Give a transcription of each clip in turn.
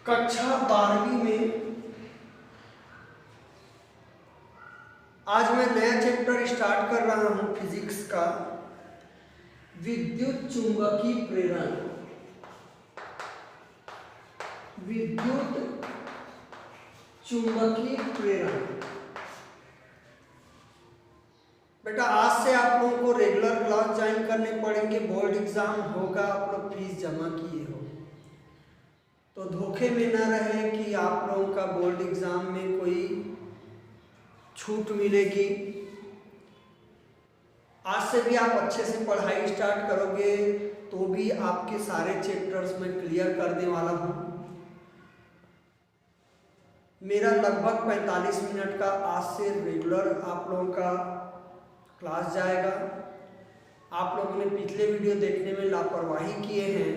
कक्षा 12वीं में आज मैं नया चैप्टर स्टार्ट कर रहा हूं फिजिक्स का, विद्युत चुंबकीय प्रेरण। विद्युत चुंबकीय प्रेरण बेटा आज से आप लोगों को रेगुलर क्लास ज्वाइन करने पड़ेंगे। बोर्ड एग्जाम होगा, आप लोग फीस जमा किए हो तो धोखे में ना रहे कि आप लोगों का बोर्ड एग्जाम में कोई छूट मिलेगी। आज से भी आप अच्छे से पढ़ाई स्टार्ट करोगे तो भी आपके सारे चैप्टर्स मैं क्लियर करने वाला हूँ। मेरा लगभग 45 मिनट का आज से रेगुलर आप लोगों का क्लास जाएगा। आप लोगों ने पिछले वीडियो देखने में लापरवाही किए हैं,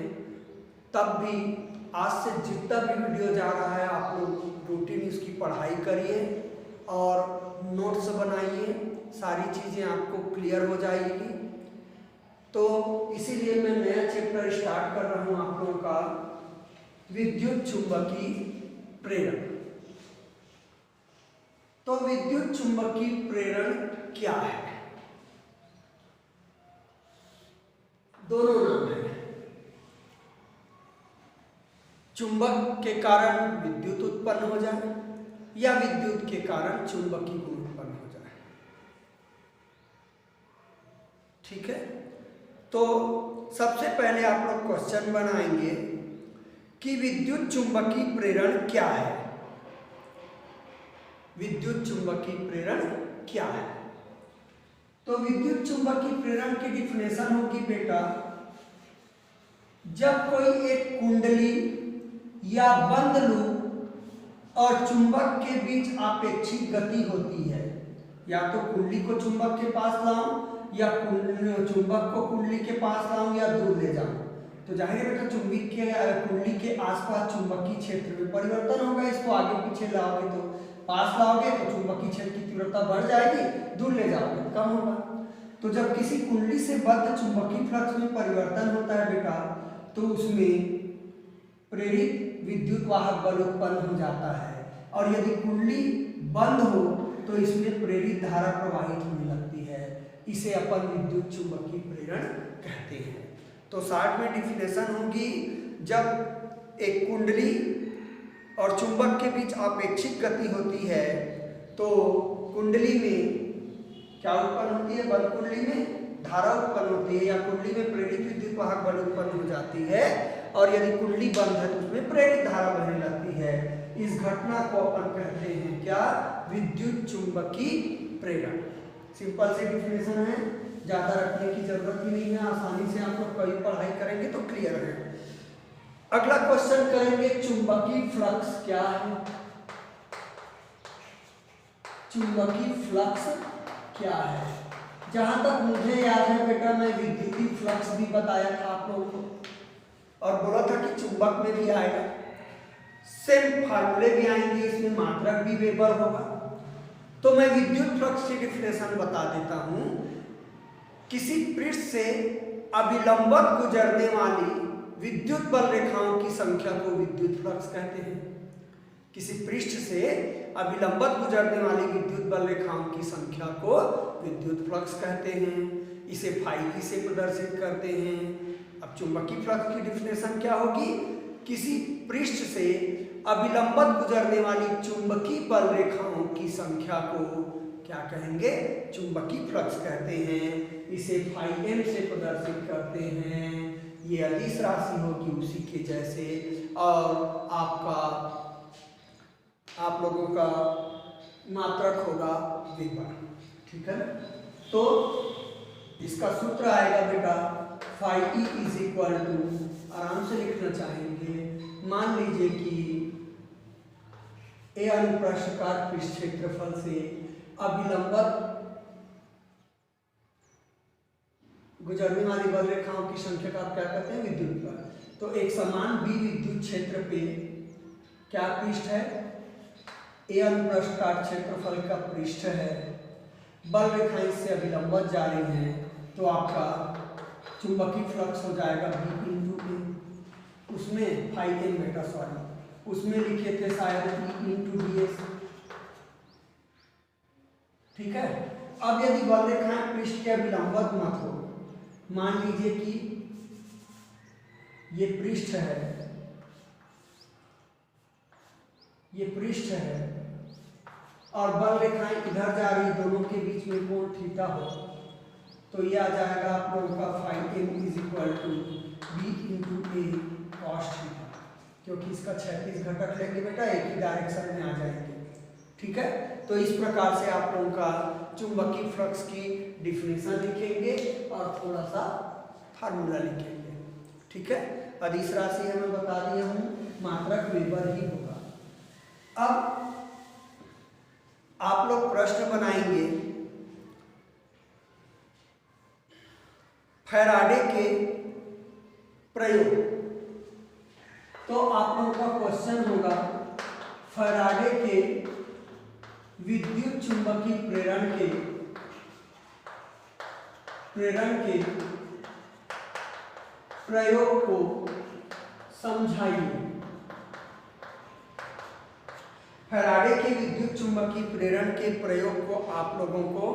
तब भी आज से जितना भी वीडियो जा रहा है आप लोग रूटीन उसकी पढ़ाई करिए और नोट्स बनाइए, सारी चीज़ें आपको क्लियर हो जाएगी। तो इसीलिए मैं नया चैप्टर स्टार्ट कर रहा हूँ आप लोगों का, विद्युत चुंबकीय प्रेरण। तो विद्युत चुंबकीय प्रेरण क्या है? दोनों नाम है। चुंबक के कारण विद्युत उत्पन्न हो जाए या विद्युत के कारण चुंबकीय गुण उत्पन्न हो जाए। ठीक है, तो सबसे पहले आप लोग क्वेश्चन बनाएंगे कि विद्युत चुंबकीय प्रेरण क्या है। विद्युत चुंबकीय प्रेरण क्या है? तो विद्युत चुंबकीय प्रेरण की डिफिनेशन होगी बेटा, जब कोई एक कुंडली या बंद लूप और चुंबक के बीच आपेक्षिक गति होती है। या तो कुंडली को चुंबक के पास लाऊं या चुंबक को कुंडली के पास लाऊं या दूर ले जाऊं, तो जाहिर है बेटा चुंबक के कुंडली के आसपास चुंबकीय क्षेत्र में परिवर्तन होगा। इसको आगे पीछे लाओगे तो पास लाओगे तो चुंबकीय क्षेत्र की तीव्रता बढ़ जाएगी, दूर ले जाओगे कम होगा। तो जब किसी कुंडली से बद्ध चुंबकीय फ्लक्स में परिवर्तन होता है बेटा, तो उसमें प्रेरित विद्युत वाहक बल उत्पन्न हो जाता है। और यदि कुंडली बंद हो तो इसमें प्रेरित धारा प्रवाहित होने लगती है। इसे अपन विद्युत चुंबकीय प्रेरण कहते हैं। तो शॉर्ट में डिफिनेशन होगी, जब एक कुंडली और चुंबक के बीच आपेक्षिक गति होती है तो कुंडली में क्या उत्पन्न होती है? बंद कुंडली में धारा उत्पन्न होती है या कुंडली में प्रेरित विद्युत वाहक बल उत्पन्न हो जाती है। और यदि कुंडली बंद है तो उसमें प्रेरित धारा बहने लगती है। इस घटना को अपन कहते हैं क्या? विद्युत चुंबकीय प्रेरण। सिंपल सी डिफिनेशन है, ज्यादा रखने की जरूरत ही नहीं है, आसानी से आप लोग कभी पढ़ाई करेंगे तो क्लियर है। अगला क्वेश्चन करेंगे, चुंबकीय फ्लक्स क्या है? चुंबकीय फ्लक्स क्या है? जहां तक मुझे याद है बेटा, मैं विद्युतीय फ्लक्स भी बताया था आप लोगों को और बोला था कि चुंबक में भी आएगा, सेम फार्मूले भी आएंगे, इसमें मात्रक भी वेबर होगा। तो मैं विद्युत फ्लक्स की डिफिनेशन बता देता हूं। किसी पृष्ठ से अभिलंबत गुजरने वाली विद्युत बल रेखाओं की संख्या को विद्युत फ्लक्स कहते हैं। किसी पृष्ठ से अभिलंबत गुजरने वाली विद्युत बल रेखाओं की संख्या को विद्युत फ्लक्स कहते हैं। इसे फाई से प्रदर्शित करते हैं। अब चुंबकीय फ्लक्स की डिफिनेशन क्या होगी? किसी पृष्ठ से अभिलंबत गुजरने वाली चुंबकीय बल रेखाओं की संख्या को क्या कहेंगे? चुंबकीय फ्लक्स कहते हैं। इसे फाई एम से प्रदर्शित करते हैं। ये अदिश राशि होगी उसी के जैसे, और आप लोगों का मात्रक होगा वेबर। ठीक है, तो इसका सूत्र आएगा बेटा phi E is equal to, आराम से लिखना चाहेंगे, मान लीजिए कि ए अनुप्रस्थकार पृष्ठ क्षेत्रफल से अभिलंबत गुजरने वाली बल रेखाओं की संख्या का आप क्या कहते हैं? विद्युत बल। तो एक समान बी विद्युत क्षेत्र पे क्या पृष्ठ है? ए अनुप्रस्थकार क्षेत्रफल का पृष्ठ है, बल रेखाएं इससे अभिलंबत जा रही हैं, तो आपका चुंबकीय फ्लक्स हो जाएगा बी इंटू ए, उसमें फाई एम बेटा, सॉरी उसमें लिखे थे शायद E/ds। ठीक है। अब यदि बल रेखाएं पृष्ठ के अभिलंबवत मत हो, मान लीजिए कि ये पृष्ठ है, ये पृष्ठ है और बल रेखाएं इधर जा रही, दोनों के बीच में कोण थीटा हो, तो ये आ जाएगा आप लोगों का phi m = B/A cos theta, क्योंकि इसका क्षैतिज घटक लेंगे बेटा एक ही डायरेक्शन में आ जाएंगे। ठीक है। तो इस प्रकार से आप लोगों का चुंबकीय फ्लक्स की डिफिनेशन लिखेंगे और थोड़ा सा फार्मूला लिखेंगे। ठीक है। अदिश राशि है मैं बता दिया हूँ, मात्रक वेबर ही होगा। अब आप लोग प्रश्न बनाएंगे फैराडे के प्रयोग। तो आप लोगों का क्वेश्चन होगा फैराडे के विद्युत चुंबकीय प्रेरण के प्रयोग को समझाइए। फैराडे के विद्युत चुंबकीय प्रेरण के प्रयोग को आप लोगों को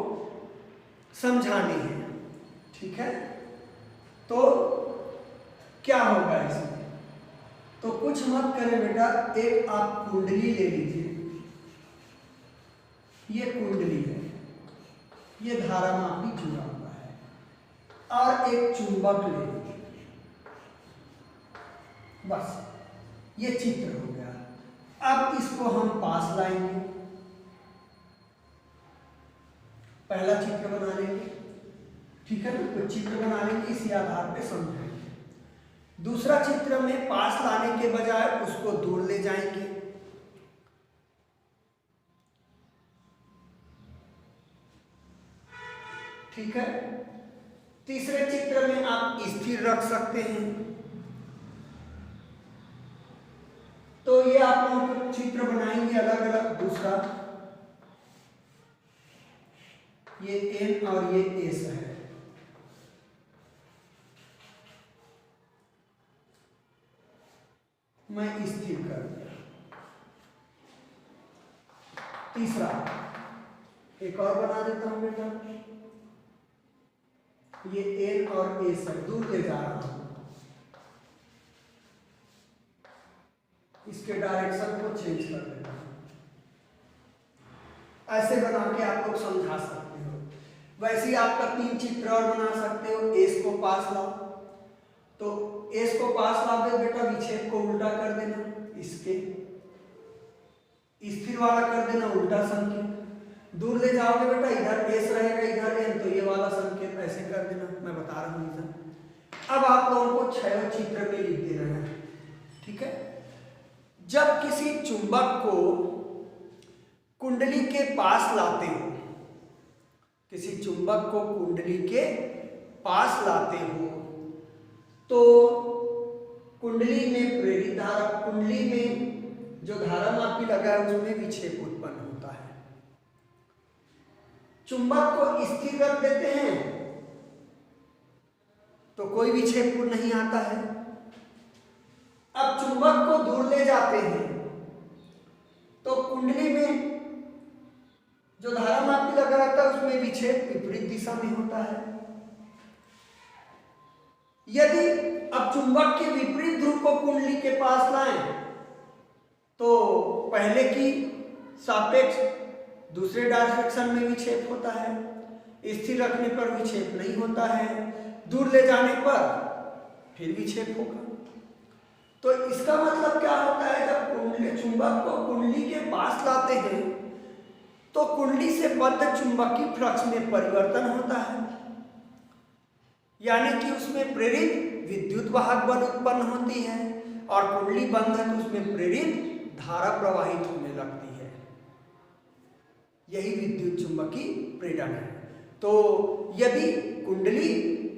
समझाने हैं। ठीक है। तो क्या होगा इसमें? तो कुछ मत करें बेटा, एक आप कुंडली ले लीजिए, ये कुंडली है, ये धारामापी जुड़ा हुआ है, और एक चुंबक ले लीजिए, बस ये चित्र हो गया। अब इसको हम पास लाएंगे, पहला चित्र बना लेंगे। ठीक है ना, तो चित्र बना लेंगे, इसी आधार पे समझाएंगे। दूसरा चित्र में पास लाने के बजाय उसको दूर ले जाएंगे। ठीक है। तीसरे चित्र में आप स्थिर रख सकते हैं। तो ये आप लोग चित्र बनाएंगे अलग अलग। दूसरा ये N और ये S है। मैं स्थिर कर दिया। तीसरा एक और बना देता हूं बेटा, ये N और S है, दूर ले जा रहा हूं, इसके डायरेक्शन को चेंज कर देता हूं। ऐसे बना के आप लोग समझा सकते हो। वैसे ही आपका 3 चित्र और बना सकते हो। S को पास लाओ, तो S को पास लाओगे बेटा, विक्षेप को उल्टा कर देना, इसके स्थिर वाला कर देना उल्टा संकेत। दूर ले जाओगे बेटा, इधर S रहेगा, इधर N, तो ये वाला संकेत ऐसे कर देना, मैं बता रहा हूं इधर। अब आप लोगों को 6 चित्र में लिख देना है। ठीक है। जब किसी चुंबक को कुंडली के पास लाते हो, किसी चुंबक को कुंडली के पास लाते हो, तो कुंडली में प्रेरित धारा, कुंडली में जो धारामापी लगा है उसमें विक्षेप उत्पन्न होता है। चुंबक को स्थिर रख देते हैं तो कोई विक्षेप नहीं आता है। अब चुंबक को दूर ले जाते हैं तो कुंडली में जो धारामापी लगा रहता है उसमें विक्षेप विपरीत दिशा में होता है। यदि अब चुंबक के विपरीत ध्रुव को कुंडली के पास लाएं तो पहले की सापेक्ष दूसरे डायरेक्शन में विक्षेप होता है, स्थिर रखने पर विक्षेप नहीं होता है, दूर ले जाने पर फिर विक्षेप होगा। तो इसका मतलब क्या होता है, जब कुंडली चुंबक को कुंडली के पास लाते हैं तो कुंडली से बद्ध चुंबकीय फ्लक्स में परिवर्तन होता है, यानी कि उसमें प्रेरित विद्युत वाहक बल उत्पन्न होती है, और कुंडली बंद है तो उसमें प्रेरित धारा प्रवाहित होने लगती है। यही विद्युत चुंबकीय प्रेरण है। तो यदि कुंडली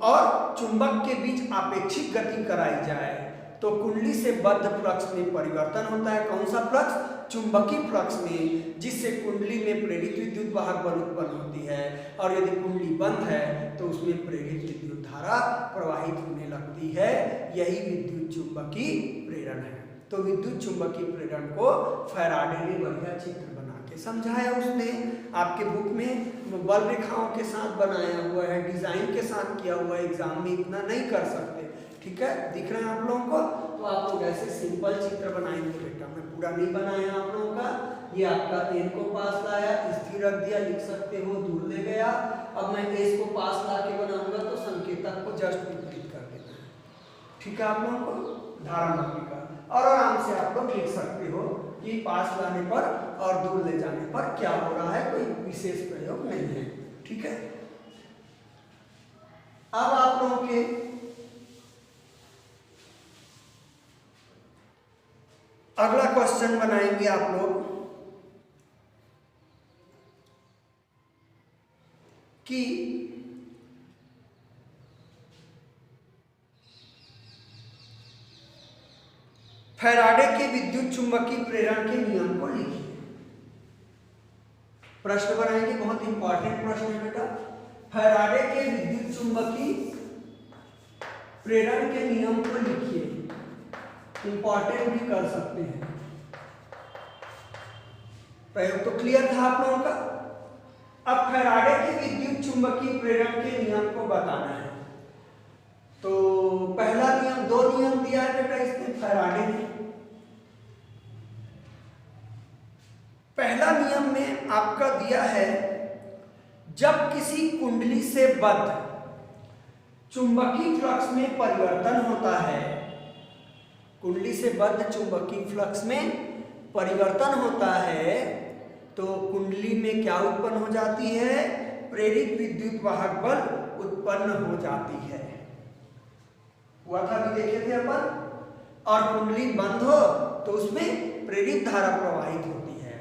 और चुंबक के बीच आपेक्षिक गति कराई जाए तो कुंडली से बद्ध फ्लक्स में परिवर्तन होता है। कौन सा फ्लक्स? चुंबकीय फ्लक्स में, जिससे कुंडली में प्रेरित विद्युत वाहक बल उत्पन्न होती है, और यदि कुंडली बंद है तो उसमें प्रेरित विद्युत धारा प्रवाहित होने लगती है। यही विद्युत चुंबकीय प्रेरण है। तो विद्युत चुंबकीय प्रेरण को फैराडे ने बढ़िया चित्र बना के समझाया। उसने आपके बुक में बल रेखाओं के साथ बनाया हुआ है, डिजाइन के साथ किया हुआ है, एग्जाम में इतना नहीं कर सकते, ठीक है। दिख रहे हैं आप लोगों को? तो आप लोग ऐसे सिंपल चित्र बनाएंगे बेटा, मैं पूरा नहीं बनाया आप लोगों का। ये आपका एन को पास लाया, स्थिर रख दिया, लिख सकते हो, दूर ले गया। अब मैं एस को पास ला के बनाऊंगा तो संकेतक को जस्ट विपरीत कर देना है, ठीक है आप लोगों को, धारामापी का। और आराम से आप लोग लिख सकते हो कि पास लाने पर और दूर ले जाने पर क्या हो रहा है, कोई विशेष प्रयोग नहीं है, ठीक है। अब आप लोगों के अगला क्वेश्चन बनाएंगे आप लोग कि फैराडे के विद्युत चुंबकीय प्रेरण के नियम को लिखिए। प्रश्न बनाएंगे, बहुत इंपॉर्टेंट प्रश्न है बेटा। फैराडे के विद्युत चुंबकीय प्रेरण के नियम को लिखिए, इंपॉर्टेंट भी कर सकते हैं। प्रयोग तो क्लियर था आप लोगों का। अब फैराडे के विद्युत चुंबकीय प्रेरण के नियम को बताना है। तो पहला नियम, दो नियम दिया है बेटा इसमें फैराडे ने। पहला नियम में आपका दिया है, जब किसी कुंडली से बद्ध चुंबकीय फ्लक्स में परिवर्तन होता है, कुंडली से बद्ध चुंबकीय फ्लक्स में परिवर्तन होता है, तो कुंडली में क्या उत्पन्न हो जाती है? प्रेरित विद्युत वाहक बल उत्पन्न हो जाती है। हुआ था भी देखे थे अपन। और कुंडली बंद हो तो उसमें प्रेरित धारा प्रवाहित होती है।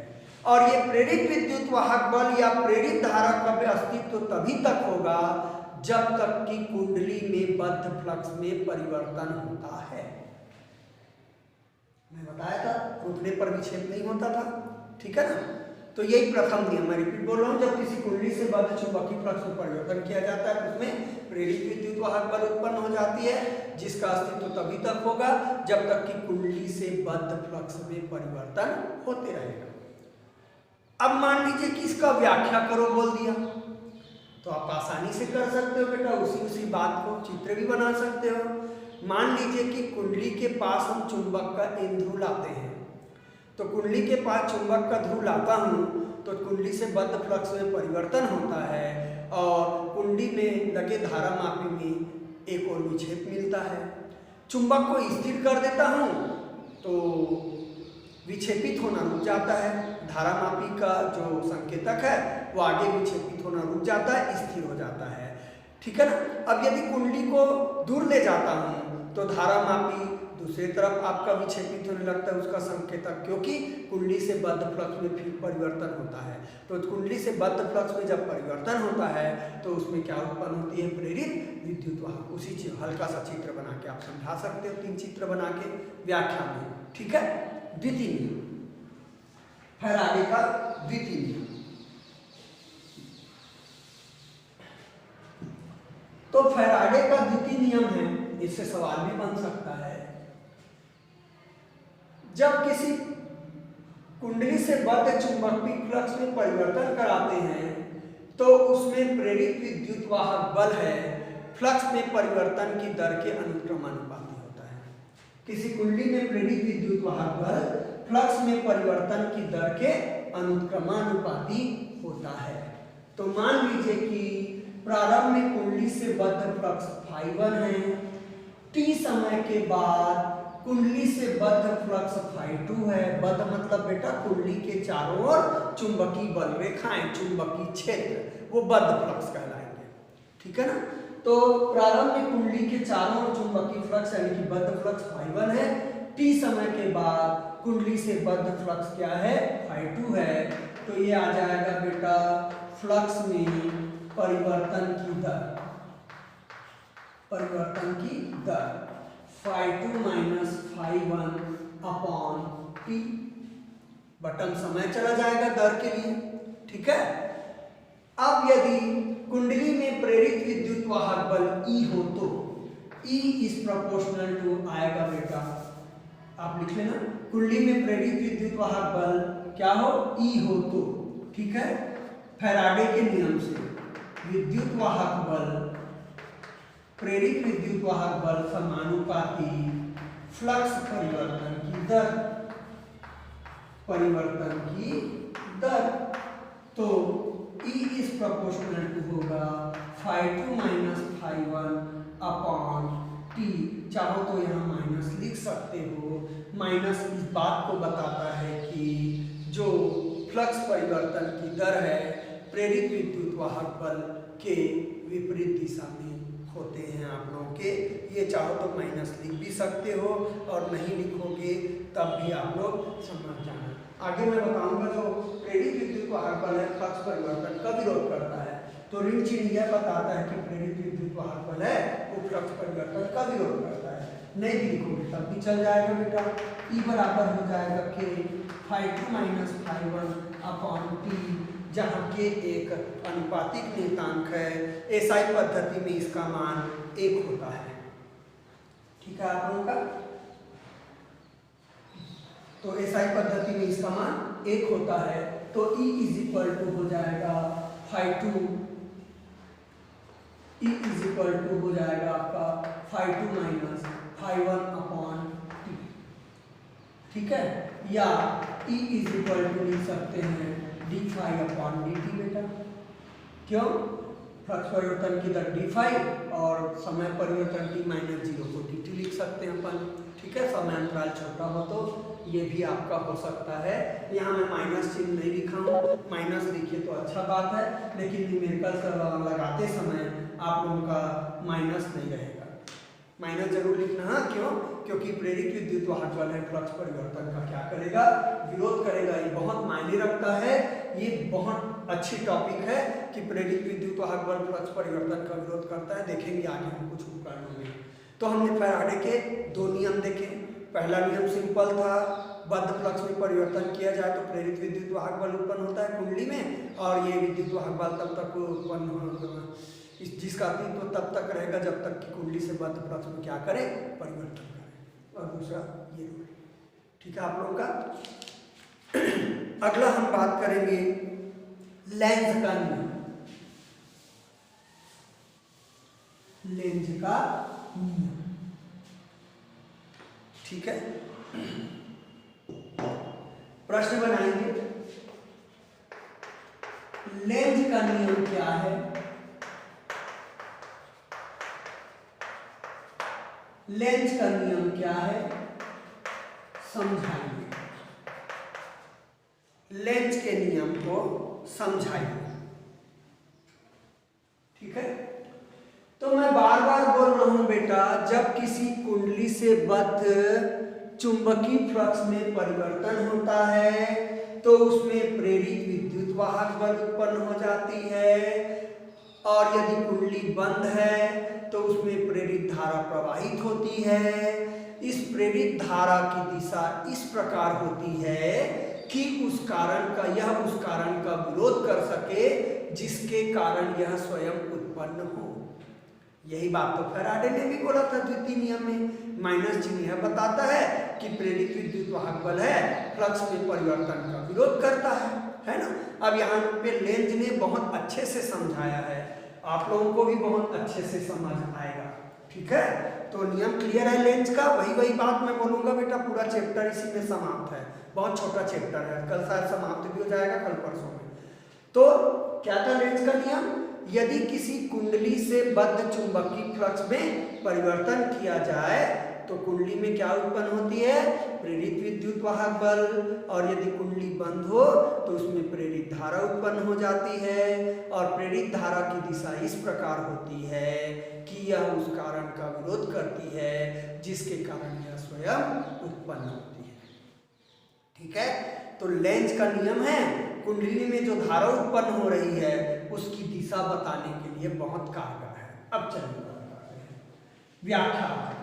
और ये प्रेरित विद्युत वाहक बल या प्रेरित धारा का अस्तित्व तभी तक होगा जब तक कि कुंडली में बद्ध फ्लक्स में परिवर्तन होता है। मैं बताया था रुकने पर विक्षेप नहीं होता था, ठीक है ना। तो यही प्रथम नियम, मैं रिपीट बोल रहा हूं, जब किसी कुंडली से बद्ध चुंबकीय फ्लक्स में परिवर्तन किया जाता है उसमें प्रेरित विद्युत वाहक बल उत्पन्न हो जाती है, जिसका अस्तित्व तभी तक होगा जब तक कि कुंडली से बद्ध फ्लक्स में परिवर्तन होते रहेगा। अब मान लीजिए कि इसका व्याख्या करो बोल दिया, तो आप आसानी से कर सकते हो बेटा, उसी बात को चित्र भी बना सकते हो। मान लीजिए कि कुंडली के पास हम चुंबक का एक ध्रुव लाते हैं, तो कुंडली के पास चुंबक का ध्रुव लाता हूं तो कुंडली से बद्ध फ्लक्स में परिवर्तन होता है और कुंडली में लगे धारामापी में एक और विक्षेप मिलता है। चुंबक को स्थिर कर देता हूं तो विक्षेपित होना रुक जाता है, धारामापी का जो संकेतक है वो आगे विक्षेपित होना रुक जाता है, स्थिर हो जाता है, ठीक है ना। अब यदि कुंडली को दूर ले जाता हूं तो धारामापी दूसरी तरफ आपका विक्षेपित होने लगता है, उसका संकेतक, क्योंकि कुंडली से बद्ध फ्लक्स में फिर परिवर्तन होता है। तो कुंडली से बद्ध फ्लक्स में जब परिवर्तन होता है तो उसमें क्या उत्पन्न होती है? प्रेरित विद्युत वाहक। उसी चीज हल्का सा चित्र बना के आप समझा सकते हो, 3 चित्र बना के व्याख्या में, ठीक है। द्वितीय नियम, फैराडे का द्वितीय नियम। तो फैराडे का द्वितीय नियम है, इससे सवाल भी बन सकता है, जब किसी कुंडली से बद्ध चुंबकीय फ्लक्स में परिवर्तन कराते हैं तो उसमें प्रेरित विद्युत वाहक बल है फ्लक्स में परिवर्तन की दर के अनुक्रमानुपाती होता है। किसी कुंडली में प्रेरित विद्युत वाहक बल फ्लक्स में परिवर्तन की दर के अनुक्रमानुपाती होता है। तो मान लीजिए कि प्रारंभ में कुंडली से बद्ध फ्लक्स φ1 है, t समय के बाद कुंडली से बद्ध फ्लक्स φ2 है। बद्ध मतलब बेटा कुंडली के चारों ओर चुंबकीय बल रेखाएं, चुंबकीय क्षेत्र, वो बद्ध फ्लक्स कहलाएंगे, ठीक है ना। तो प्रारंभ में कुंडली के चारों ओर चुंबकीय फ्लक्स यानी कि बद्ध फ्लक्स φ1 है, t समय के बाद कुंडली से बद्ध फ्लक्स क्या है? φ2 है। तो ये आ जाएगा बेटा फ्लक्स में परिवर्तन की दर, परिवर्तन की दर φ2 माइनस φ1 अपॉन t। बटन समय चला जाएगा दर के लिए, ठीक है। अब यदि कुंडली में प्रेरित विद्युत वाहक बल E हो तो E इज प्रोपोर्शनल टू आएगा बेटा आप लिख लेना, कुंडली में प्रेरित विद्युत वाहक बल क्या हो, ई हो तो, ठीक है। फैराडे के नियम से विद्युत वाहक बल, प्रेरित विद्युत वाहक बल समानुपाती फ्लक्स परिवर्तन की दर, तो E इज प्रोपोर्शनल टू होगा φ2 माइनस φ1 अपॉन T। चाहो तो यहाँ माइनस लिख सकते हो। माइनस इस बात को बताता है कि जो फ्लक्स परिवर्तन की दर है प्रेरित विद्युत वाहक बल के विपरीत दिशा में होते हैं आप लोगों के। ये चाहो तो माइनस लिख भी सकते हो और नहीं लिखोगे तब भी आप लोग समझ जाना। आगे मैं बताऊंगा जो प्रेरित विद्युत वाहक बल है फ्लक्स परिवर्तन का विरोध करता है, तो ऋण चिन्ह यह बताता है कि प्रेरित विद्युत वाहक बल है वो फ्लक्स परिवर्तन का विरोध करता है। नहीं भी लिखोगे तब भी चल जाएगा बेटा। E बराबर हो जाएगा के φ2 माइनस φ1 अपॉन T, जहाँ के एक अनुपातिक नियतांक है। SI पद्धति में इसका मान 1 होता है, ठीक है आप लोगों का। तो SI पद्धति में इसका मान 1 होता है, तो E इज इक्वल टू हो जाएगा हो जाएगा आपका φ2 माइनस φ1 अपॉन T, ठीक है। या E इज इक्वल टू लिख सकते हैं d फाई अपॉन dt बेटा। क्यों, फ्लक्स परिवर्तन की दर d फाई और समय परिवर्तन t माइनस 0 को dt लिख सकते हैं अपन, ठीक है। समय अंतराल छोटा हो तो ये भी आपका हो सकता है। यहाँ मैं माइनस चिन्ह नहीं लिखा हूँ, माइनस लिखिए तो अच्छा बात है, लेकिन न्यूमेरिकल लगाते समय आप लोगों का माइनस नहीं रहेगा। माइनस जरूर लिखना, हाँ क्यों, क्योंकि प्रेरित विद्युत वाहक बल है फ्लक्स परिवर्तन का क्या करेगा, विरोध करेगा। ये बहुत मायने रखता है, ये बहुत अच्छी टॉपिक है कि प्रेरित विद्युत वाहक बल फ्लक्स परिवर्तन का विरोध करता है। देखेंगे आगे हम कुछ उपकरणों में। तो हमने फैराडे के 2 नियम देखे। पहला नियम सिंपल था, बद्ध फ्लक्स में परिवर्तन किया जाए तो प्रेरित विद्युत वाहक बल उत्पन्न होता है कुंडली में, और ये विद्युत वाहक बल तब तक उत्पन्न होगा जिसका अस्तित्व तब तक रहेगा जब तक कि कुंडली से बद्ध फ्लक्स में क्या करे, परिवर्तन करे। और दूसरा ये रूल, ठीक है आप लोगों का। अगला हम बात करेंगे लेंज का नियम। लेंज का नियम, ठीक है। प्रश्न बनाएंगे, लेंज का नियम क्या है, लेंज का नियम क्या है समझाइए। लेंज के नियम को समझाइए, ठीक है। तो मैं बार बार बोल रहा हूं बेटा, जब किसी कुंडली से बद्ध चुंबकीय फ्लक्स में परिवर्तन होता है तो उसमें प्रेरित विद्युत वाहक बल उत्पन्न हो जाती है, और यदि कुंडली बंद है तो उसमें प्रेरित धारा प्रवाहित होती है। इस प्रेरित धारा की दिशा इस प्रकार होती है कि उस कारण का विरोध कर सके जिसके कारण यह स्वयं उत्पन्न हो। यही बात तो फैराडे ने भी बोला था द्वितीय नियम में। माइनस चिन्ह यह बताता है कि प्रेरित विद्युत वाहक बल है फ्लक्स में परिवर्तन का विरोध करता है ना। अब यहाँ पे लेंज ने बहुत अच्छे से समझाया है, आप लोगों को भी बहुत अच्छे से समझ आएगा, ठीक है। तो नियम क्लियर है लेंज का। वही बात मैं बोलूंगा बेटा, पूरा चैप्टर इसी में समाप्त है। बहुत छोटा चैप्टर है, कल शायद समाप्त भी हो जाएगा, कल परसों में। तो क्या था लेंज का नियम, यदि किसी कुंडली से बद्ध चुंबकीय फ्लक्स में परिवर्तन किया जाए तो कुंडली में क्या उत्पन्न होती है, प्रेरित विद्युत वाहक बल, और यदि कुंडली बंद हो तो उसमें प्रेरित धारा उत्पन्न हो जाती है, और प्रेरित धारा की दिशा इस प्रकार होती है कि यह उस कारण का विरोध करती है जिसके कारण यह स्वयं उत्पन्न होती है, ठीक है। तो लेंज का नियम है, कुंडली में जो धारा उत्पन्न हो रही है उसकी दिशा बताने के लिए बहुत कारगर है। अब चलिए व्याख्या।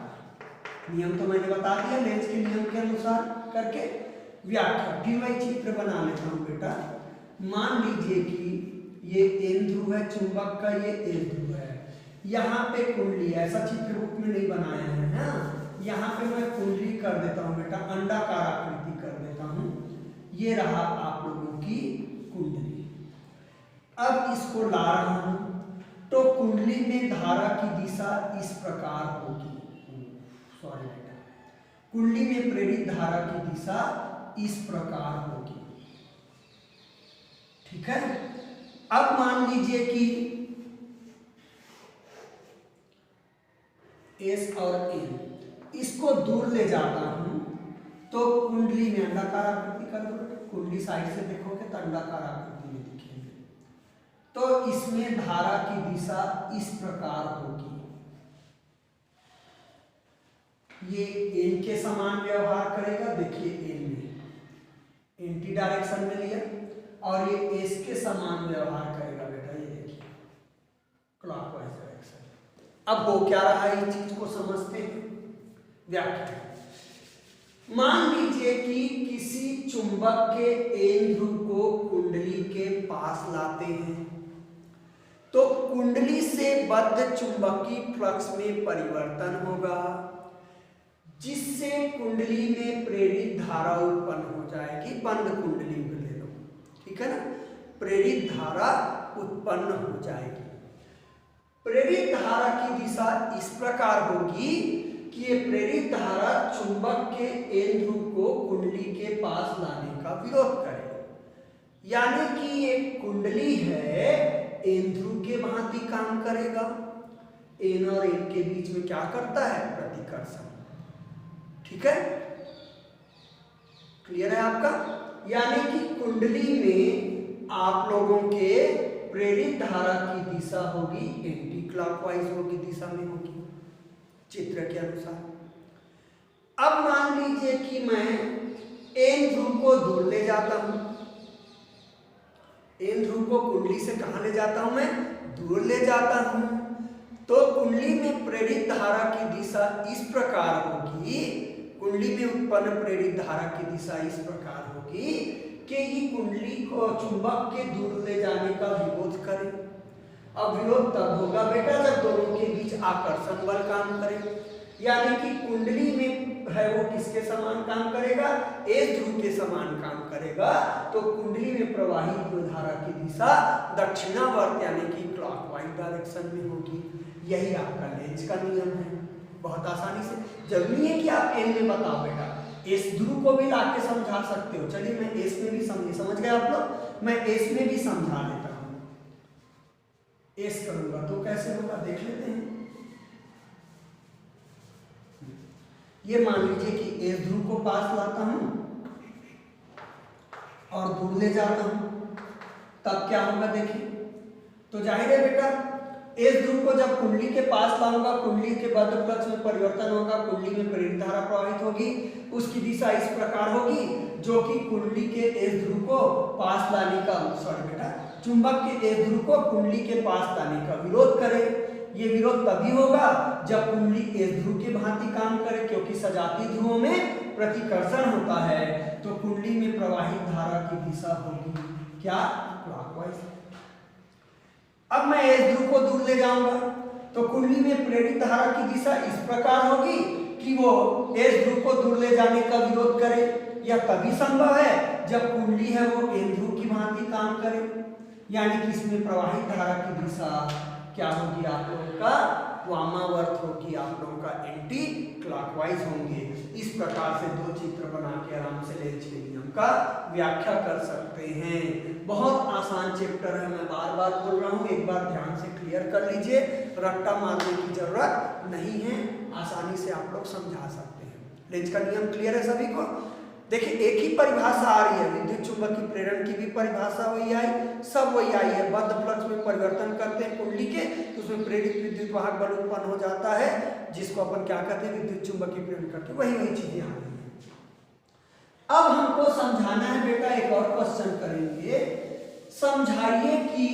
नियम तो मैंने बता दिया लेंज के नियम के अनुसार करके। व्याख्या भी मैं चित्र बना लेता हूं बेटा। मान लीजिए कि ये N ध्रुव है चुंबक का, ये S ध्रुव है। यहाँ पे कुंडली, ऐसा चित्र रूप में नहीं बनाया है, हाँ? यहाँ पे मैं कुंडली कर देता हूँ बेटा, अंडाकार आकृति कर देता हूँ। ये रहा आप लोगों की कुंडली। अब इसको ला रहा हूँ तो कुंडली में धारा की दिशा इस प्रकार होगी। सॉरी बेटा, कुंडली में प्रेरित धारा की दिशा इस प्रकार होगी। ठीक है। अब मान लीजिए कि एस और एन, इसको दूर ले जाता हूं तो कुंडली में अंडाकार आकृति कर दो। कुंडली साइड से देखोगे तो अंडाकार आकृति में दिखेगी। तो इसमें धारा की दिशा इस प्रकार होगी। ये एन के समान व्यवहार करेगा। देखिए एन में एंटी डायरेक्शन में लिया और ये एस के समान व्यवहार करेगा बेटा। ये देखिए क्लॉकवाइज डायरेक्शन। अब हो क्या रहा है, इस चीज को समझते हैं। व्याख्या, मान लीजिए कि किसी चुंबक के एन ध्रुव को कुंडली के पास लाते हैं तो कुंडली से बद्ध चुंबकीय फ्लक्स में परिवर्तन होगा, जिससे कुंडली में प्रेरित धारा उत्पन्न हो जाएगी। बंद कुंडली में ले लो, ठीक है ना। प्रेरित धारा उत्पन्न हो जाएगी। प्रेरित धारा की दिशा इस प्रकार होगी कि ये प्रेरित धारा चुंबक के एन ध्रुव को कुंडली के पास लाने का विरोध करे। यानी कि एक कुंडली है, एन ध्रुव के भांति काम करेगा। एन और एन के बीच में क्या करता है, प्रतिकर्षण। ठीक है, क्लियर है आपका। यानी कि कुंडली में आप लोगों के प्रेरित धारा की दिशा होगी एंटी क्लॉकवाइज होगी, दिशा में होगी चित्र के अनुसार। अब मान लीजिए कि मैं एन ध्रुव को दूर ले जाता हूं। एन ध्रुव को कुंडली से कहां ले जाता हूं, मैं दूर ले जाता हूं। तो कुंडली में प्रेरित धारा की दिशा इस प्रकार होगी। कुंडली में उत्पन्न प्रेरित धारा की दिशा इस प्रकार होगी कि ये कुंडली को चुंबक के दूर ले जाने का विरोध करे। अब विरोध तब होगा बेटा जब दोनों के बीच आकर्षण बल काम करे। यानी कि कुंडली में है वो किसके समान काम करेगा, एस ध्रुव के समान काम करेगा। तो कुंडली में प्रवाहित धारा की दिशा दक्षिणावर्त यानी कि क्लॉकवाइज डायरेक्शन में होगी। यही आपका लेंज का नियम है। बहुत आसानी से, जरूरी है कि आप एन में बताओ बेटा, एस ध्रुव को भी लाके समझा सकते हो। चलिए मैं एस में भी समझ गए आप लोग, मैं एस में भी समझा देता हूं। एस करूंगा तो कैसे होगा देख लेते हैं। ये मान लीजिए कि एस ध्रुव को पास लाता हूं और दूर ले जाता हूं, तब क्या होगा देखिए। तो जाहिर है बेटा एस ध्रुव को जब कुंडली के पास लाऊंगा, कुंडली के बद्ध फ्लक्स में परिवर्तन होगा, कुंडली में प्रेरित धारा प्रवाहित होगी। उसकी दिशा इस प्रकार होगी जो कि कुंडली के एस ध्रुव को पास लाने का, सॉरी बेटा, चुंबक के एस ध्रुव को कुंडली के पास लाने का विरोध करे। ये विरोध तभी होगा जब कुंडली एस ध्रुव के भांति काम करे, क्योंकि सजाती ध्रुवों में प्रतिकर्षण होता है। तो कुंडली में प्रवाहित धारा की दिशा होगी क्या, क्लॉकवाइज। अब मैं एस ध्रुव को दूर ले जाऊंगा तो कुंडली में प्रेरित धारा की दिशा इस प्रकार होगी कि वो एस ध्रुव को दूर ले जाने का विरोध करे। यह तभी संभव है जब कुंडली है वो एन ध्रुव की भांति काम करे। यानी कि इसमें प्रवाहित धारा की दिशा क्या होगी, आप लोगों का वामावर्त होगी, आप लोगों का एंटी क्लॉकवाइज होंगे। इस प्रकार से दो चित्र बना के आराम से लेंज के नियम का व्याख्या कर सकते हैं। बहुत आसान चैप्टर है, मैं बार बार बोल रहा हूँ, एक बार ध्यान से क्लियर कर लीजिए। रट्टा मारने की जरूरत नहीं है, आसानी से आप लोग समझा सकते हैं। लेंज का नियम क्लियर है सभी को। देखिए एक ही परिभाषा आ रही है, विद्युत चुंबकीय प्रेरण की भी परिभाषा वही आई, सब वही आई है। बद्ध फ्लक्स में परिवर्तन करते हैं कुंडली के तो उसमें प्रेरित विद्युत वाहक बल उत्पन्न हो जाता है, जिसको अपन क्या कहते हैं, विद्युत चुंबकीय प्रेरण करते हैं। वही चीजें आ रही है। अब हमको समझाना है बेटा, एक और क्वेश्चन करेंगे। समझाइए कि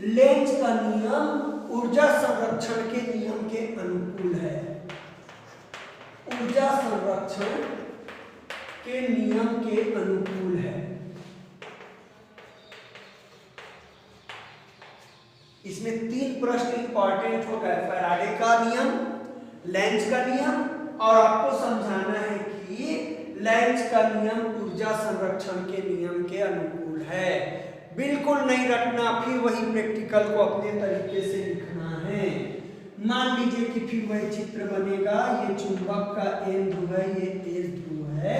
लेंज का नियम ऊर्जा संरक्षण के नियम के अनुकूल है। ऊर्जा संरक्षण के नियम के अनुकूल है। इसमें तीन प्रश्न इंपॉर्टेंट हो गए, फैराडे का नियम, लेंज का नियम और आपको समझाना है कि लेंज का नियम ऊर्जा संरक्षण के नियम के अनुकूल है। बिल्कुल नहीं रटना, फिर वही प्रैक्टिकल को अपने तरीके से लिखना है। मान लीजिए कि फिर वही चित्र बनेगा, ये चुंबक का एन ध्रुव है, ये एस ध्रुव है,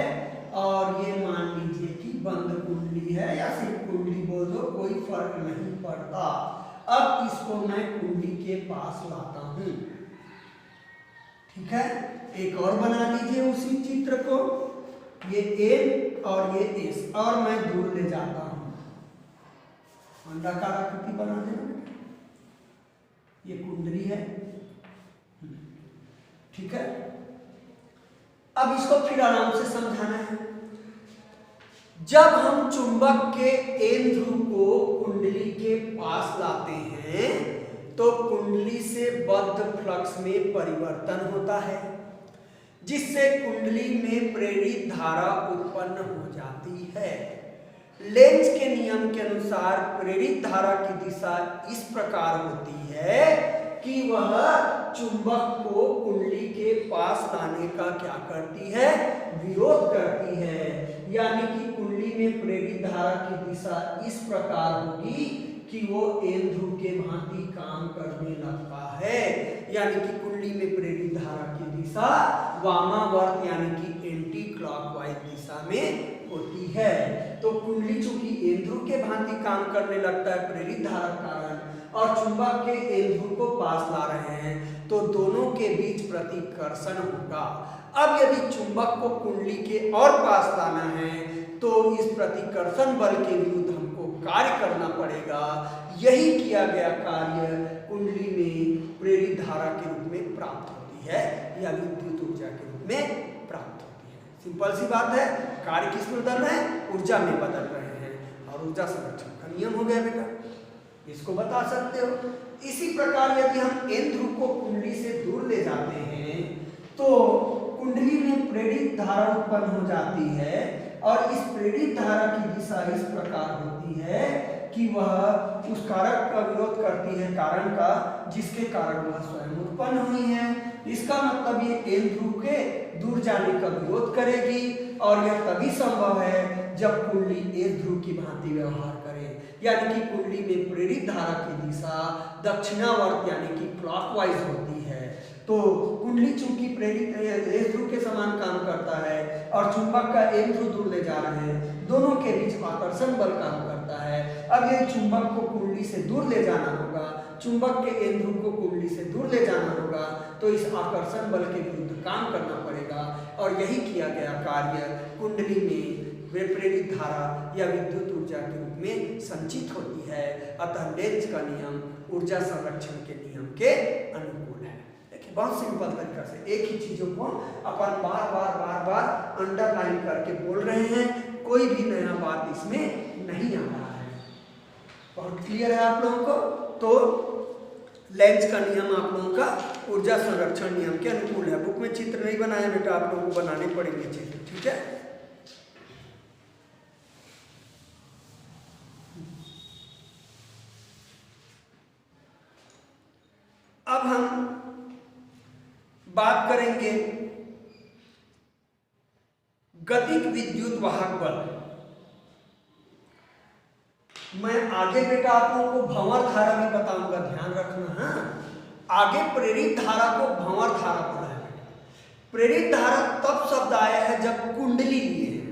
और ये मान लीजिए कि बंद कुंडली है या सिर्फ कुंडली बोल दो, कोई फर्क नहीं पड़ता। अब इसको मैं कुंडली के पास लाता हूं, ठीक है। एक और बना लीजिए उसी चित्र को, ये एन और ये एस, और मैं दूर ले जाता हूं, अंडाकार आकृति बना देना, ये कुंडली है, ठीक है। अब इसको फिर आराम से समझाना है। जब हम चुंबक के एन ध्रुव को कुंडली के पास लाते हैं तो कुंडली से बद्ध फ्लक्स में परिवर्तन होता है, जिससे कुंडली में प्रेरित धारा उत्पन्न हो जाती है। लेंज के नियम के अनुसार प्रेरित धारा की दिशा इस प्रकार होती है कि वह चुंबक को कुंडली के पास लाने का क्या करती है, विरोध करती है। यानी कि कुंडली में प्रेरित धारा की दिशा इस प्रकार होगी कि वो एन ध्रुव के भांति काम करने लगता है। यानी कि कुंडली में प्रेरित धारा की दिशा वामावर्त यानी कि एंटी क्लॉकवाइज दिशा में होती है। तो कुंडली चूंकि एन ध्रुव के भांति काम करने लगता है प्रेरित धारा कारण, और चुंबक के एन ध्रुव को पास ला रहे हैं, तो दोनों के बीच प्रतिकर्षण होगा। अब यदि चुंबक को कुंडली के और पास लाना है तो इस प्रतिकर्षण बल के विरुद्ध हमको कार्य करना पड़ेगा। यही किया गया कार्य कुंडली में प्रेरित धारा के रूप में प्राप्त होती है या विद्युत ऊर्जा के रूप में प्राप्त होती है। सिंपल सी बात है, कार्य किस में बदल रहे हैं, ऊर्जा में बदल रहे हैं, और ऊर्जा संरक्षण का नियम हो गया बेटा, इसको बता सकते हो। इसी प्रकार यदि हम एन ध्रुव को कुंडली से दूर ले जाते हैं तो कुंडली में प्रेरित धारा उत्पन्न हो जाती है, और इस प्रेरित धारा की दिशा इस प्रकार होती है कि वह उस कारक का विरोध करती है, कारण का, जिसके कारण वह स्वयं उत्पन्न हुई है। इसका मतलब ये एन ध्रुव के दूर जाने का विरोध करेगी, और यह तभी संभव है जब कुंडली एस ध्रुव की भांति व्यवहार करे। यानी कि कुंडली में प्रेरित धारा की दिशा दक्षिणावर्त यानी कि क्लॉकवाइज होती है। तो कुंडली चूंकि प्रेरित एस ध्रुव के समान काम करता है और चुंबक का एन ध्रुव दूर ले जा रहे हैं, दोनों के बीच आकर्षण बल काम करता है। अब ये चुंबक को कुंडली से दूर ले जाना होगा, चुंबक के एन ध्रुव को कुंडली से दूर ले जाना होगा, तो इस आकर्षण बल के विरुद्ध काम करना पड़ेगा, और यही किया गया कार्य कुंडली में प्रेरित धारा या विद्युत ऊर्जा के रूप में संचित होती है। अतः लेंज का नियम ऊर्जा संरक्षण के नियम के अनुकूल है। देखिए बहुत सिंपल तरीका से एक ही चीजों को अपन बार बार अंडरलाइन करके बोल रहे हैं, कोई भी नया बात इसमें नहीं आ रहा है। बहुत क्लियर है आप लोगों को। तो लेंज का नियम आप लोगों का ऊर्जा संरक्षण नियम के अनुकूल है। बुक में चित्र नहीं बनाया बेटा, आप लोगों को बनाने पड़ेंगे चित्र, ठीक है। अब हम बात करेंगे गतिक विद्युत वाहक बल। मैं आगे बेटा आप लोगों को भंवर धारा भी बताऊंगा, ध्यान रखना। हाँ, आगे प्रेरित धारा को भंवर धारा बोला है बेटा। प्रेरित धारा तब शब्द आया है जब कुंडली लिए है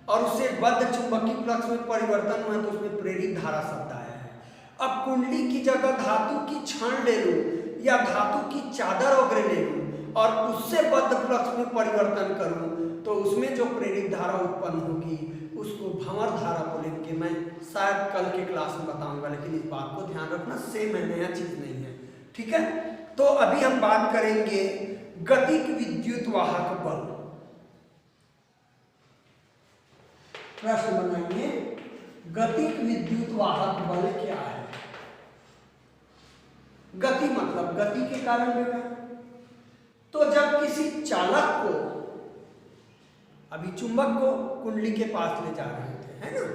और उससे बद्ध चुंबकीय फ्लक्स में परिवर्तन हुआ, तो उसमें प्रेरित धारा शब्द आया है। अब कुंडली की जगह धातु की छड़ ले लो या धातु की चादर वगैरह ले लूं और उससे बद्ध फ्लक्स में परिवर्तन करूं, तो उसमें जो प्रेरित धारा उत्पन्न होगी उसको भंवर धारा बोलेंगे। मैं शायद कल के क्लास में बताऊंगा, लेकिन इस बात को ध्यान रखना, सेम है, नया चीज नहीं है, ठीक है। तो अभी हम बात करेंगे गतिक विद्युत वाहक बल। प्रश्न बनाइए, गतिक विद्युत वाहक बल क्या है? गति मतलब गति के कारण बेटा। तो जब किसी चालक को, अभी चुंबक को कुंडली के पास ले जा रहे थे, है ना।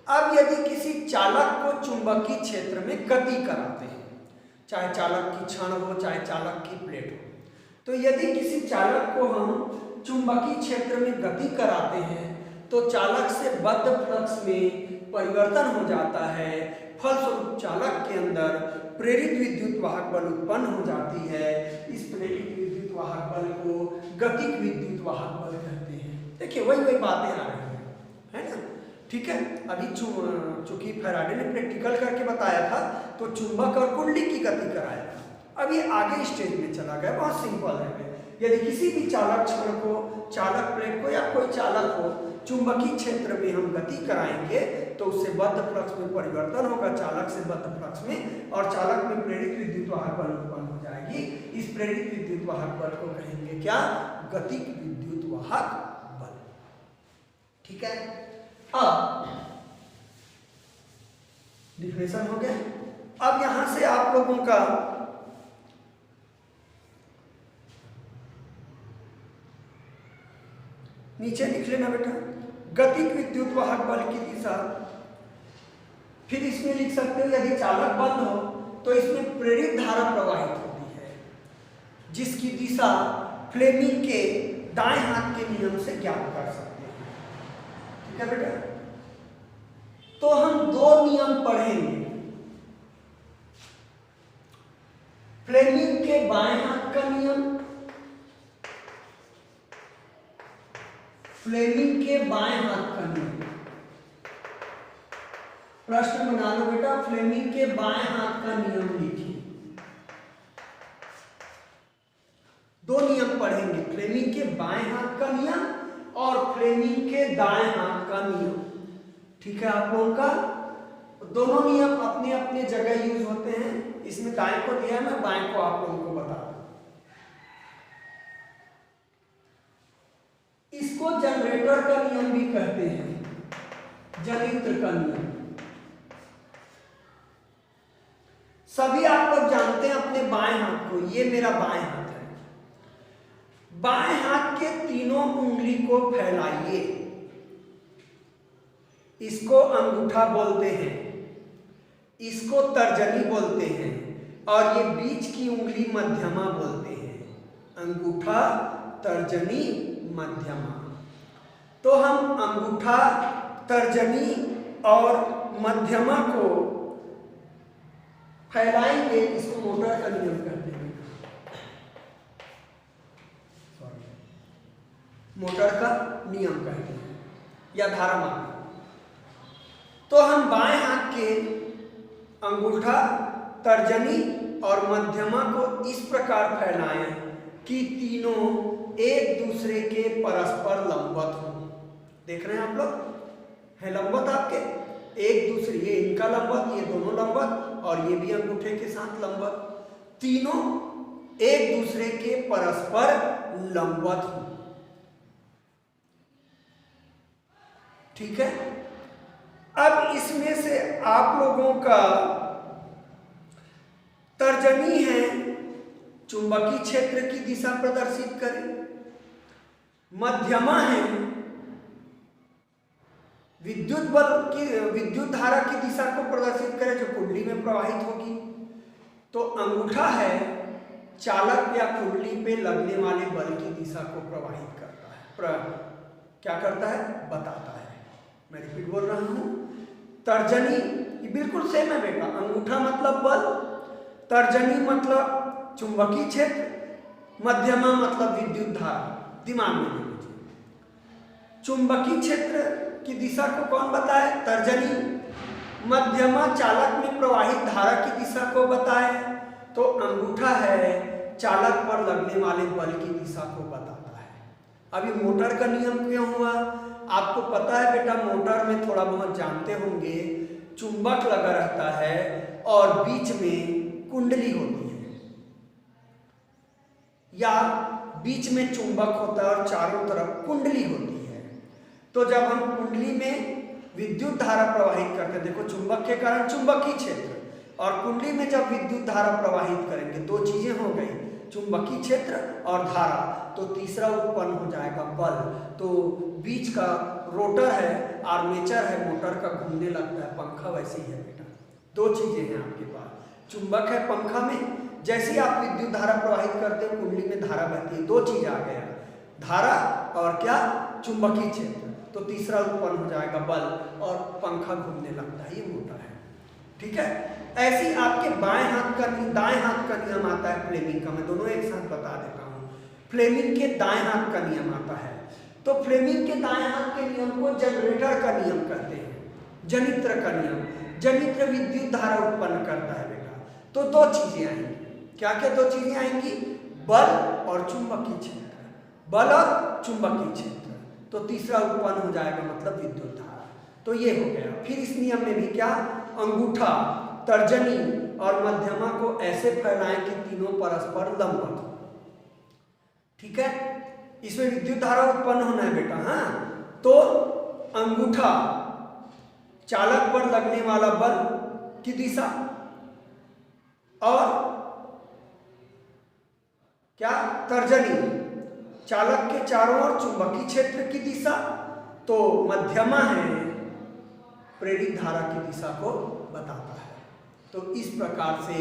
अब यदि किसी चालक को चुंबकीय क्षेत्र में गति कराते हैं, चाहे चालक की छड़ हो चाहे चालक की प्लेट हो, तो यदि किसी चालक को हम चुंबकीय क्षेत्र में गति कराते हैं तो चालक से बद्ध फ्लक्स में परिवर्तन हो जाता है, फलस्वरूप चालक के अंदर प्रेरित विद्युत वाहक बल उत्पन्न हो जाती है। इस प्रेरित विद्युत वाहक बल को गतिक विद्युत वाहक बल कहते हैं। देखिए वही बातें आ रही हैं, है ना? ठीक है, अभी चूंकि फैराडे ने प्रैक्टिकल करके बताया था तो चुंबक और कुंडली की गति कराया था। अब ये आगे स्टेज में चला गया, बहुत सिंपल है। यदि किसी भी चालक क्षण को, चालक प्लेट को या कोई चालक को चुंबकीय क्षेत्र में हम गति कराएंगे तो उससे बद्ध फ्लक्स में परिवर्तन होगा, चालक से बद्ध फ्लक्स में, और चालक में प्रेरित विद्युत वाहक बल उत्पन्न हो जाएगी। इस प्रेरित विद्युत वाहक बल को कहेंगे क्या? गतिक विद्युत वाहक बल। ठीक है, अब डिफिनेशन हो गया। अब यहां से आप लोगों का नीचे लिख लेना बेटा, गतिक विद्युत वाहक बल की दिशा। फिर इसमें लिख सकते हो यदि चालक बंद हो तो इसमें प्रेरित धारा प्रवाहित होती है जिसकी दिशा फ्लेमिंग के दाएं हाथ के नियम से ज्ञात कर सकते हैं। ठीक है बेटा, तो हम दो नियम पढ़ेंगे, फ्लेमिंग के बाएं हाथ का नियम, फ्लेमिंग के बाएं हाथ का नियम। प्रश्न बना लो बेटा, फ्लेमिंग के बाएं हाथ का नियम लिखिए। दो नियम पढ़ेंगे, फ्लेमिंग के बाएं हाथ का नियम और फ्लेमिंग के दाएं हाथ का नियम। ठीक है, आप लोगों का दोनों नियम अपने अपने जगह यूज होते हैं। इसमें दाएं को दिया है, मैं बाएं को आप लोगों को बता दूं। इसको जनरेटर का नियम भी कहते हैं, जनित्र का नियम। सभी आप लोग जानते हैं अपने बाएं हाथ को, ये मेरा बाएं हाथ है। बाएं हाथ के तीनों उंगली को फैलाइए, इसको अंगूठा बोलते हैं, इसको तर्जनी बोलते हैं, और ये बीच की उंगली मध्यमा बोलते हैं। अंगूठा, तर्जनी, मध्यमा। तो हम अंगूठा, तर्जनी और मध्यमा को फैलाएंगे, इसको मोटर का नियम कहते हैं। मोटर का नियम कहते हैं या धारा मापी। तो हम बाएं हाथ के अंगूठा, तर्जनी और मध्यमा को इस प्रकार फैलाएं कि तीनों एक दूसरे के परस्पर लंबवत हो। देख रहे हैं आप लोग, है लंबवत आपके, एक दूसरे, ये इनका लंबवत, ये दोनों लंबवत, और ये भी अंगूठे के साथ लंबवत, तीनों एक दूसरे के परस्पर लंबवत हो। ठीक है, अब इसमें से आप लोगों का तर्जनी है चुंबकीय क्षेत्र की दिशा प्रदर्शित करे, मध्यमा है विद्युत बल की, विद्युत धारा की दिशा को प्रदर्शित करे जो कुंडली में प्रवाहित होगी, तो अंगूठा है चालक या कुंडली पे लगने वाले बल की दिशा को प्रवाहित करता है, क्या करता है, बताता है। मैं रिपीट बोल रहा हूं, तर्जनी ये बिल्कुल सेम है बेटा, अंगूठा मतलब बल, तर्जनी मतलब चुंबकीय क्षेत्र, मध्यमा मतलब विद्युत धारा। दिमाग में ले लीजिए, चुंबकीय क्षेत्र की दिशा को कौन बताए, तर्जनी, मध्यमा चालक में प्रवाहित धारा की दिशा को बताए, तो अंगूठा है चालक पर लगने वाले बल की दिशा को बताता है। अभी मोटर का नियम क्यों हुआ, आपको पता है बेटा, मोटर में थोड़ा बहुत जानते होंगे, चुंबक लगा रहता है और बीच में कुंडली होती है, या बीच में चुंबक होता है और चारों तरफ कुंडली होती है। तो जब हम कुंडली में विद्युत धारा प्रवाहित करते हैं, देखो चुंबक के कारण चुंबकीय क्षेत्र, और कुंडली में जब विद्युत धारा प्रवाहित करेंगे, दो चीजें हो गई, चुंबकीय क्षेत्र और धारा, तो तीसरा उत्पन्न हो जाएगा बल। तो बीच का रोटर है, आर्मेचर है, मोटर का घूमने लगता है, पंखा वैसे ही है बेटा। दो चीजें हैं आपके पास, चुंबक है पंखा में, जैसे ही आप विद्युत धारा प्रवाहित करते हो कुंडली में धारा बहती है। दो चीज आ गया, धारा और क्या, चुंबकीय क्षेत्र। तो तीसरा उत्पन्न हो जाएगा बल और पंखा घूमने लगता है, ये मोटर है। ठीक है, ऐसी आपके दाएं हाथ का नियम आता है फ्लेमिंग का। मैं दोनों एक साथ बता देता हूँ। फ्लेमिंग के दाएं हाथ का नियम आता है। तो फ्लेमिंग के दाएं हाथ के नियम को जनरेटर का नियम कहते हैं, जनित्र का नियम। जनित्र विद्युत धारा उत्पन्न करता है बेटा। तो दो चीजें आएंगी, क्या क्या दो चीजें आएंगी, बल और चुंबकीय क्षेत्र, बल और चुंबकीय क्षेत्र। तो तीसरा उत्पन्न हो जाएगा मतलब विद्युत धारा। तो ये हो गया। फिर इस नियम में भी क्या, अंगूठा, तर्जनी और मध्यमा को ऐसे फैलाएं कि तीनों परस्पर लंबवत हो। ठीक है, इसमें विद्युत धारा उत्पन्न होना है बेटा। हाँ, तो अंगूठा चालक पर लगने वाला बल की दिशा और क्या, तर्जनी चालक के चारों ओर चुंबकीय क्षेत्र की दिशा। तो मध्यमा है प्रेरित धारा की दिशा को बताता है। तो इस प्रकार से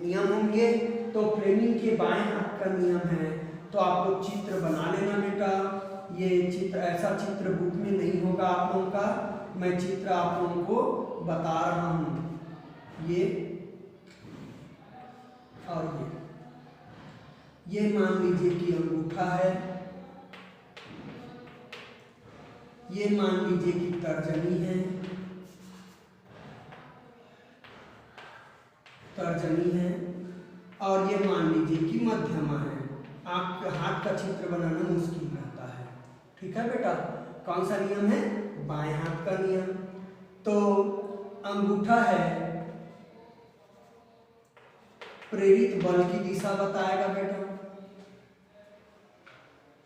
नियम होंगे। तो फ्लेमिंग के बाएं हाथ का नियम है। तो आप लोग चित्र बना लेना बेटा। ये चित्र, ऐसा चित्र बुक में नहीं होगा आप लोगों का, मैं चित्र आप लोगों को बता रहा हूं। ये और ये मान लीजिए कि अंगूठा है, ये मान लीजिए कि तर्जनी है, और ये मान लीजिए कि मध्यमा है। आपके हाथ का चित्र बनाना मुश्किल रहता है। ठीक है बेटा, कौन सा नियम है, बाएं हाथ का नियम। तो अंगूठा है प्रेरित बल की दिशा बताएगा बेटा,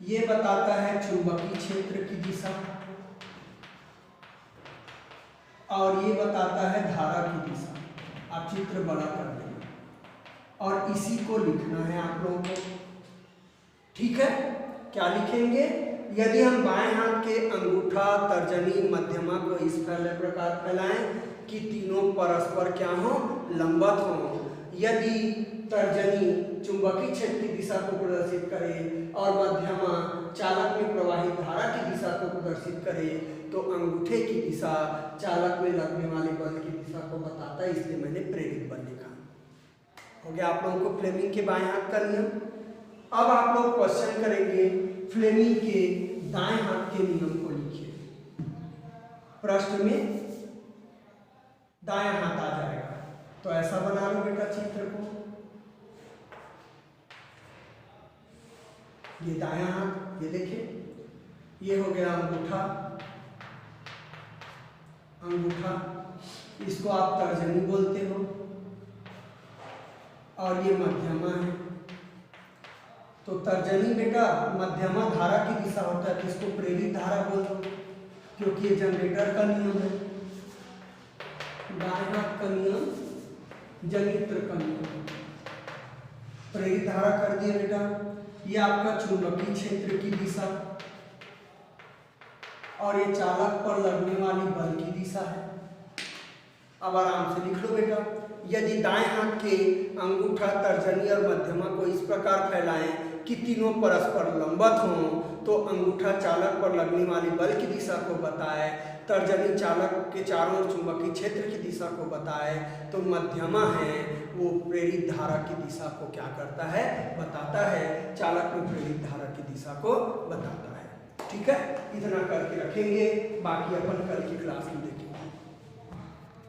ये बताता है चुंबकीय क्षेत्र की दिशा, और ये बताता है धारा की दिशा। आप चित्र बड़ा कर देंगे और इसी को लिखना है आप लोगों को। ठीक है, क्या लिखेंगे, यदि हम बाएं हाथ के अंगूठा, तर्जनी, मध्यमा को इस प्रकार फैलाएं कि तीनों परस्पर क्या हो, लंबवत हो। यदि तर्जनी चुंबकीय क्षेत्र की दिशा को प्रदर्शित करे और मध्यमा चालक में प्रवाहित धारा की दिशा को प्रदर्शित करे, तो अंगूठे की दिशा चालक में लगने वाले बल की दिशा को बताता है, इसलिए मैंने प्रेरित बल लिखा। हो गया आप लोगों को फ्लेमिंग के बाएं हाथ का नियम। अब आप लोग क्वेश्चन करेंगे फ्लेमिंग के दाएं हाथ के नियम को लिखिए। प्रश्न में दाएं हाथ आ जाएगा, तो ऐसा बना लो बेटा चित्र को। ये दायां हाथ, ये देखिए, ये हो गया अंगूठा, इसको आप तर्जनी बोलते हो, और ये मध्यमा है। तो तर्जनी बेटा मध्यमा धारा की दिशा होता है, किसको प्रेरित धारा बोल दो, क्योंकि ये जनरेटर का नियम है। दाएं हाथ का नियम जनित्र का नियम, प्रेरित धारा कर दिए बेटा। ये आपका चुंबकीय क्षेत्र की दिशा और ये चालक पर लगने वाली बल की दिशा है। अब आराम से लिख लो बेटा, यदि दाएं हाथ के अंगूठा, तर्जनी और मध्यमा को इस प्रकार फैलाएं कि तीनों परस्पर लंबवत हों, तो अंगूठा चालक पर लगने वाली बल की दिशा को बताए, तर्जनी चालक के चारों ओर चुंबकीय क्षेत्र की दिशा को बताए, तो मध्यमा है वो प्रेरित धारा की दिशा को क्या करता है, बताता है, चालक में प्रेरित धारा की दिशा को बताता है। ठीक है, इतना करके रखेंगे, बाकी अपन कल की क्लास